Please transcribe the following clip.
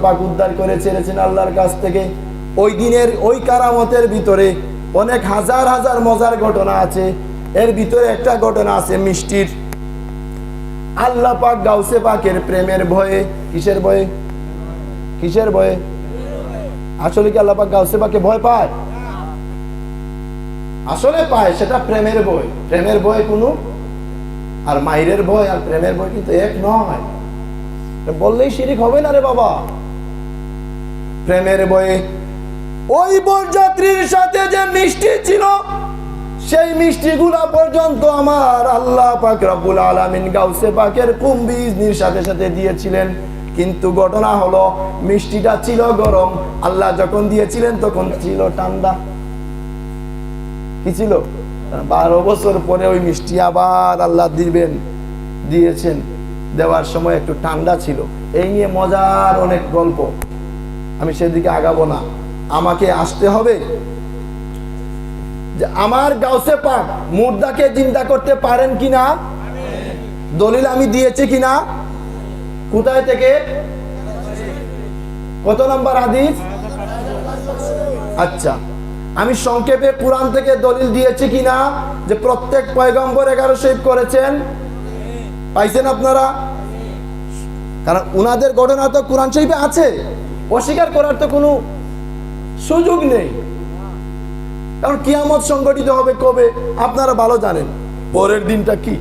পাক উদ্ধার করে ছেড়েছেন আল্লাহর কাছ থেকে। ওই দিনের ওই কারামতের ভিতরে অনেক হাজার হাজার মজার ঘটনা আছে। এর ভিতরে একটা ঘটনা আছে মিষ্টির। আল্লাহ পাক গাউসে পাকের প্রেমের ভয়ে, কিসের ভয়ে? কিসের ভয়ে? আসলে কি আল্লাহ পাক গাউসে পাকে ভয় পায়? আসলে পায়, সেটা প্রেমের ভয়। প্রেমের ভয় কোনো, আর মাইরের ভয় আর প্রেমের ভয় কিন্তু এক নয়। বললেই শিরিক হবে না রে বাবা। প্রেমের ভয়ে ওই বরযাত্রীর সাথে যে মিষ্টি ছিল, সেই মিষ্টিগুলা পর্যন্ত আমার আল্লাহ পাক রব্বুল আলামিন গাউসে পাকের কুম্ভি ইজনির সাথে সাথে দিয়েছিলেন। কিন্তু ঘটনা হলো মিষ্টিটা ছিল গরম, আল্লাহ যখন দিয়েছিলেন তখন ছিল ঠান্ডা। কি ছিল? 12 বছর পরে ওই মিষ্টি আবার আল্লাহ দিয়েছেন, দেওয়ার সময় একটু ঠান্ডা ছিল। এই নিয়ে মজার অনেক গল্প, আমি সেদিকে আগাবো না। আমাকে আসতে হবে যে আমার গাউসে পাক মুর্দাকে জিন্দা করতে পারেন কিনা, দলিল আমি দিয়েছি কিনা। কোথায় থেকে? কত নম্বর হাদিস? আচ্ছা, আমি সংক্ষেপে কোরআন থেকে দলিল দিয়েছি কিনা যে প্রত্যেক পয়গম্বর 11 শহীদ করেছেন। পাইছেন আপনারা? কারণ উনাদের ঘটনা তো কোরআন শরীফে আছে, অস্বীকার করার তো কোনো সুযোগ নেই। কারণ কিয়ামত সংগঠিত হবে কবে আপনারা ভালো জানেন। পরের দিনটা কি?